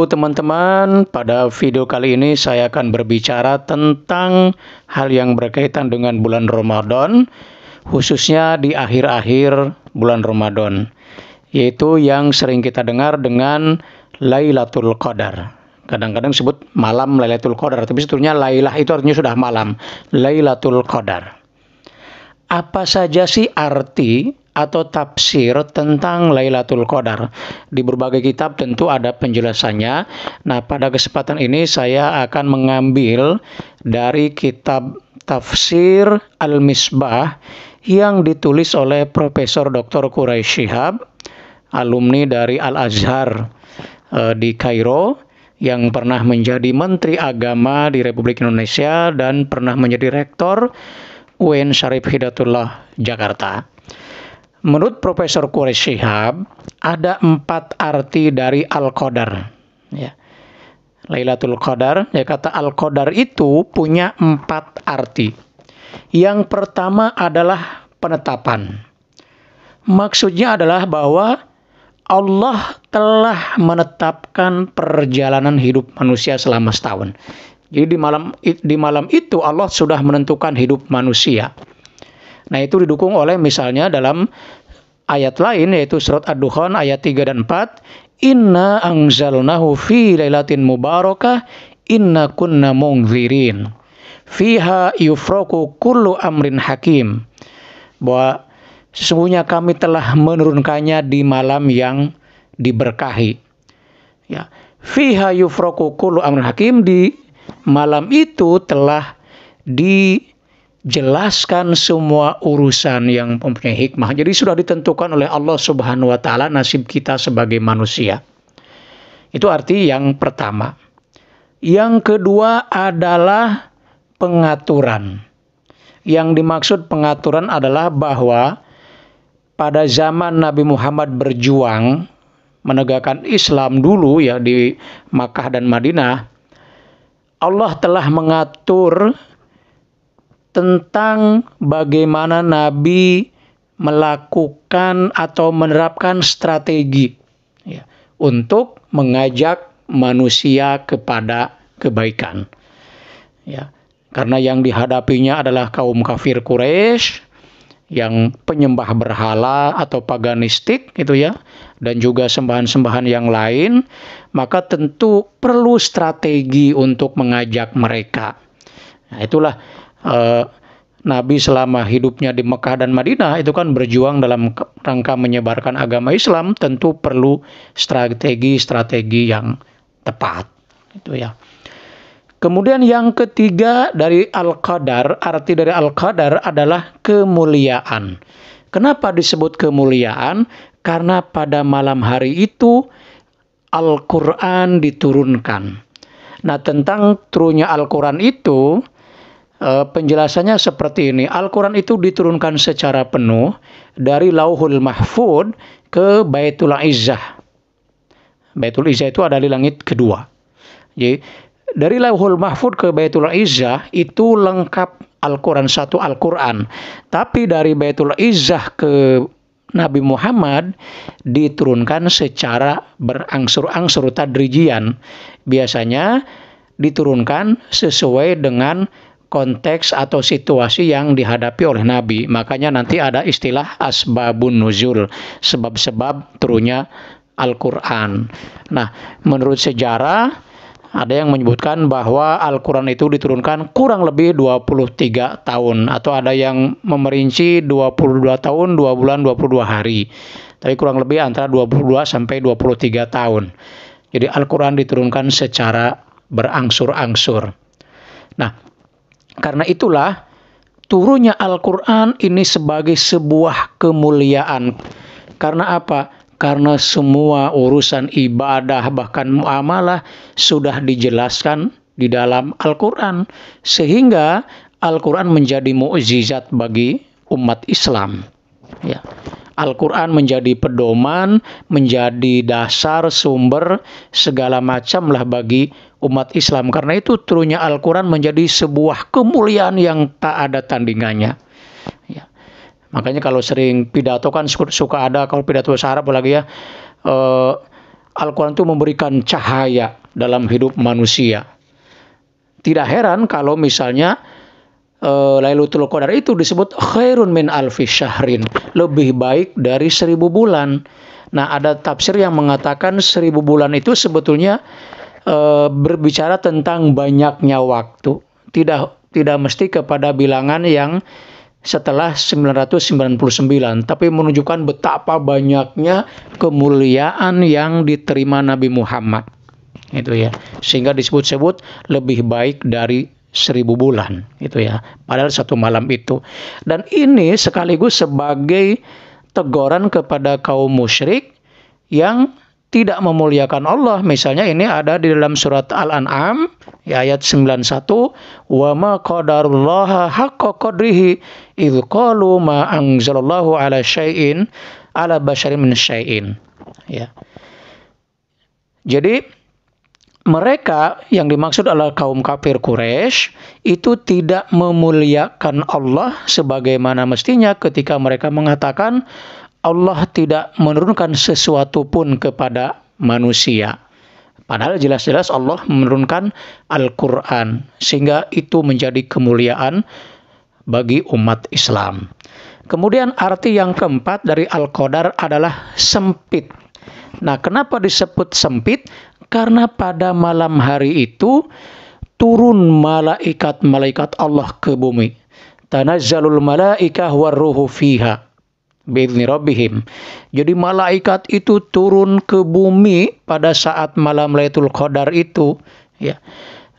teman-teman, pada video kali ini saya akan berbicara tentang hal yang berkaitan dengan bulan Ramadan, khususnya di akhir-akhir bulan Ramadan, yaitu yang sering kita dengar dengan Lailatul Qadar. Kadang-kadang disebut malam Lailatul Qadar, tapi sebetulnya Lailah itu artinya sudah malam, Lailatul Qadar. Apa saja sih arti atau tafsir tentang Lailatul Qadar? Di berbagai kitab tentu ada penjelasannya. Nah, pada kesempatan ini saya akan mengambil dari kitab Tafsir Al-Misbah yang ditulis oleh Profesor Dr. Quraish Shihab, alumni dari Al-Azhar di Kairo, yang pernah menjadi Menteri Agama di Republik Indonesia dan pernah menjadi Rektor UIN Syarif Hidayatullah Jakarta. Menurut Profesor Quraish Shihab, ada 4 arti dari Al-Qadar. Ya. Lailatul Qadar, kata Al-Qadar itu punya 4 arti. Yang pertama adalah penetapan. Maksudnya adalah bahwa Allah telah menetapkan perjalanan hidup manusia selama setahun. Jadi di malam itu Allah sudah menentukan hidup manusia. Nah, itu didukung oleh misalnya dalam ayat lain, yaitu surat Ad-Dukhan ayat 3 dan 4. Inna anzalnahu fi lailatin mubarakah inna kunna munzirin fiha yufraku kullu amrin hakim. Bahwa sesungguhnya kami telah menurunkannya di malam yang diberkahi. Ya, fiha yufraku kullu amrin hakim, di malam itu telah dijelaskan semua urusan yang mempunyai hikmah. Jadi sudah ditentukan oleh Allah Subhanahu wa taala nasib kita sebagai manusia. Itu arti yang pertama. Yang kedua adalah pengaturan. Yang dimaksud pengaturan adalah bahwa pada zaman Nabi Muhammad berjuang menegakkan Islam dulu ya di Makkah dan Madinah, Allah telah mengatur tentang bagaimana Nabi melakukan atau menerapkan strategi ya, untuk mengajak manusia kepada kebaikan. Ya, karena yang dihadapinya adalah kaum kafir Quraisy yang penyembah berhala atau paganistik gitu ya, dan juga sembahan-sembahan yang lain, maka tentu perlu strategi untuk mengajak mereka. Nah, itulah Nabi selama hidupnya di Mekah dan Madinah itu kan berjuang dalam rangka menyebarkan agama Islam, tentu perlu strategi-strategi yang tepat itu ya. Kemudian yang ketiga dari Al-Qadar, arti dari Al-Qadar adalah kemuliaan. Kenapa disebut kemuliaan? Karena pada malam hari itu Al-Quran diturunkan. Nah, tentang turunnya Al-Quran itu, penjelasannya seperti ini. Al-Quran itu diturunkan secara penuh dari Lauhul Mahfud ke Baitul Izzah. Baitul Izzah itu ada di langit kedua. Jadi dari Lauhul Mahfud ke Baitul Izzah itu lengkap Al-Quran, satu Al-Quran. Tapi dari Baitul Izzah ke Nabi Muhammad diturunkan secara berangsur-angsur, tadrijian. Biasanya diturunkan sesuai dengan konteks atau situasi yang dihadapi oleh Nabi. Makanya nanti ada istilah asbabun nuzul, sebab-sebab turunnya Al-Quran. Nah, menurut sejarah ada yang menyebutkan bahwa Al-Quran itu diturunkan kurang lebih 23 tahun. Atau ada yang memerinci 22 tahun, 2 bulan, 22 hari. Tapi kurang lebih antara 22 sampai 23 tahun. Jadi Al-Quran diturunkan secara berangsur-angsur. Nah, karena itulah turunnya Al-Quran ini sebagai sebuah kemuliaan. Karena apa? Karena semua urusan ibadah bahkan muamalah sudah dijelaskan di dalam Al-Quran. Sehingga Al-Quran menjadi mukjizat bagi umat Islam. Ya. Al-Quran menjadi pedoman, menjadi dasar, sumber, segala macam lah bagi umat Islam. Karena itu turunnya Al-Quran menjadi sebuah kemuliaan yang tak ada tandingannya. Ya. Makanya kalau sering pidato kan suka ada, kalau pidato bahasa Arab apalagi ya, Al-Quran itu memberikan cahaya. dalam hidup manusia. Tidak heran kalau misalnya Lailatul Qadar itu disebut khairun min alfi syahrin, lebih baik dari 1000 bulan. Nah, ada tafsir yang mengatakan 1000 bulan itu sebetulnya berbicara tentang banyaknya waktu. Tidak mesti kepada bilangan yang setelah 999, tapi menunjukkan betapa banyaknya kemuliaan yang diterima Nabi Muhammad. Itu ya. Sehingga disebut-sebut lebih baik dari 1000 bulan, itu ya. Padahal satu malam itu. Dan ini sekaligus sebagai teguran kepada kaum musyrik yang tidak memuliakan Allah. Misalnya ini ada di dalam surat Al-An'am ya, ayat 91, wa ma qadarullaha haqqa qadrihi idz qalu ma anzalallahu ala syai'in ala basyarin min syai'in. Ya. Jadi mereka yang dimaksud adalah kaum kafir Quraisy itu tidak memuliakan Allah sebagaimana mestinya ketika mereka mengatakan Allah tidak menurunkan sesuatu pun kepada manusia. Padahal jelas-jelas Allah menurunkan Al-Quran, sehingga itu menjadi kemuliaan bagi umat Islam. Kemudian arti yang keempat dari Al-Qadar adalah sempit. Nah, kenapa disebut sempit? Karena pada malam hari itu turun malaikat-malaikat Allah ke bumi. Tanazzalul malaikah warruhu fiha bi'izni rabbihim. Jadi malaikat itu turun ke bumi pada saat malam Lailatul Qadar itu, ya.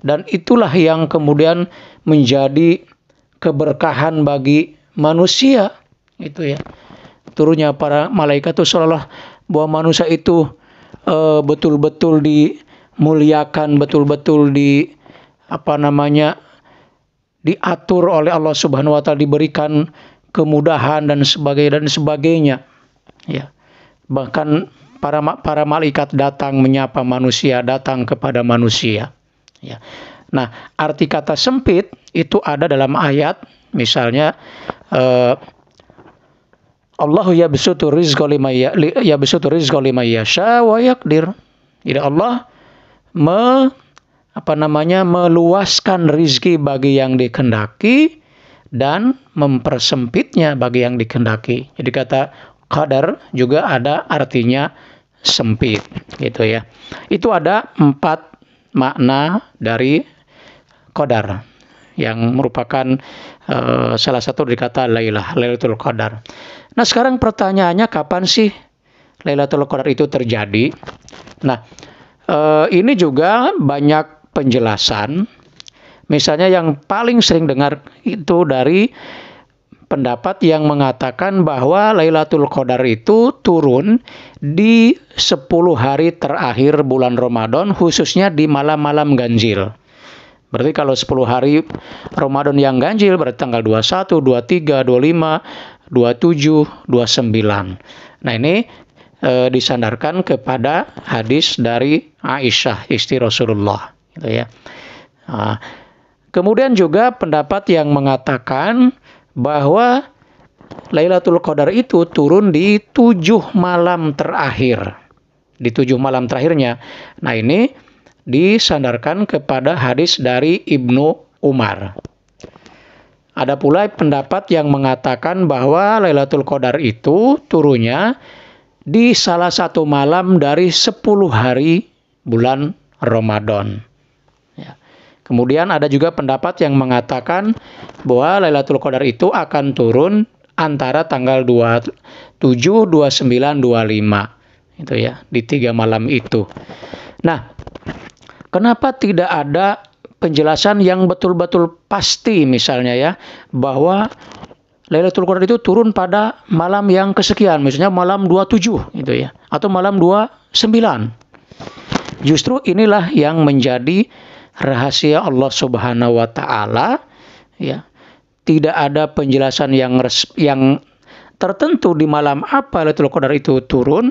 Dan itulah yang kemudian menjadi keberkahan bagi manusia, itu ya. Turunnya para malaikat itu seolah bahwa manusia itu betul-betul dimuliakan, betul-betul diatur oleh Allah Subhanahu wa taala, diberikan kemudahan dan sebagainya. Ya. Bahkan para malaikat datang menyapa manusia, datang kepada manusia. Ya. Nah, arti kata sempit itu ada dalam ayat, misalnya Allahu yabsutu rizqa liman yasha wa yaqdir. Jadi Allah meluaskan rizki bagi yang dikehendaki dan mempersempitnya bagi yang dikehendaki. Jadi kata qadar juga ada artinya sempit, gitu ya. Itu ada 4 makna dari qadar yang merupakan salah satu dari kata Lailatul Qadar. Nah, sekarang pertanyaannya, kapan sih Lailatul Qadar itu terjadi? Nah, ini juga banyak penjelasan. Misalnya yang paling sering dengar itu dari pendapat yang mengatakan bahwa Lailatul Qadar itu turun di 10 hari terakhir bulan Ramadan, khususnya di malam-malam ganjil. Berarti kalau 10 hari Ramadan yang ganjil berarti tanggal 21, 23, 25, 27, 29. Nah, ini disandarkan kepada hadis dari Aisyah, istri Rasulullah, gitu ya. Nah, kemudian juga pendapat yang mengatakan bahwa Lailatul Qadar itu turun di 7 malam terakhir. Di 7 malam terakhirnya. Nah, ini disandarkan kepada hadis dari Ibnu Umar. Ada pula pendapat yang mengatakan bahwa Lailatul Qadar itu turunnya di salah satu malam dari 10 hari bulan Ramadan. Ya. Kemudian ada juga pendapat yang mengatakan bahwa Lailatul Qadar itu akan turun antara tanggal 27, 29, 25. Itu ya, di 3 malam itu. Nah, kenapa tidak ada penjelasan yang betul-betul pasti misalnya ya, bahwa Lailatul Qadar itu turun pada malam yang kesekian, misalnya malam 27 gitu ya, atau malam 29. Justru inilah yang menjadi rahasia Allah Subhanahu wa taala ya. Tidak ada penjelasan yang tertentu di malam apa Lailatul Qadar itu turun,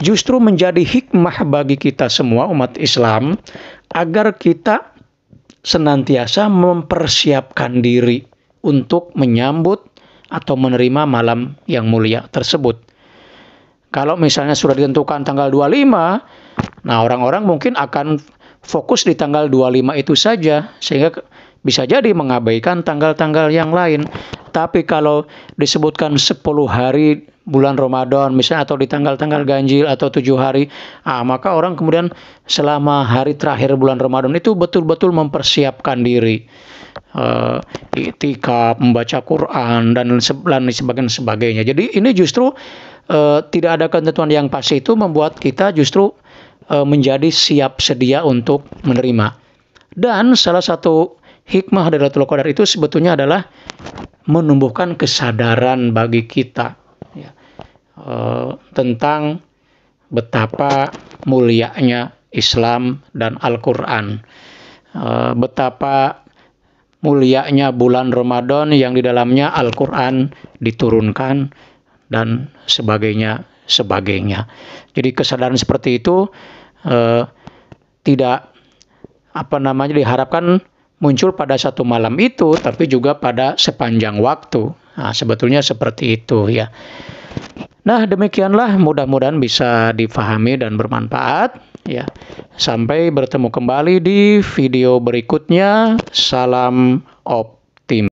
justru menjadi hikmah bagi kita semua umat Islam agar kita senantiasa mempersiapkan diri untuk menyambut atau menerima malam yang mulia tersebut. Kalau misalnya sudah ditentukan tanggal 25, nah orang-orang mungkin akan fokus di tanggal 25 itu saja, sehingga bisa jadi mengabaikan tanggal-tanggal yang lain. Tapi kalau disebutkan 10 hari bulan Ramadan misalnya, atau di tanggal-tanggal ganjil atau 7 hari, maka orang kemudian selama hari terakhir bulan Ramadan itu betul-betul mempersiapkan diri, iktikaf, membaca Quran dan sebagainya. Jadi ini justru tidak ada ketentuan yang pasti, itu membuat kita justru menjadi siap sedia untuk menerima. Dan salah satu hikmah dari Lailatul Qadar itu sebetulnya adalah menumbuhkan kesadaran bagi kita, ya, tentang betapa mulianya Islam dan Al-Quran, betapa mulianya bulan Ramadan yang di dalamnya Al-Quran diturunkan dan sebagainya. Jadi kesadaran seperti itu tidak diharapkan muncul pada satu malam itu, tapi juga pada sepanjang waktu. Sebetulnya seperti itu, ya. Nah, demikianlah, mudah-mudahan bisa difahami dan bermanfaat, ya. Sampai bertemu kembali di video berikutnya. Salam Op.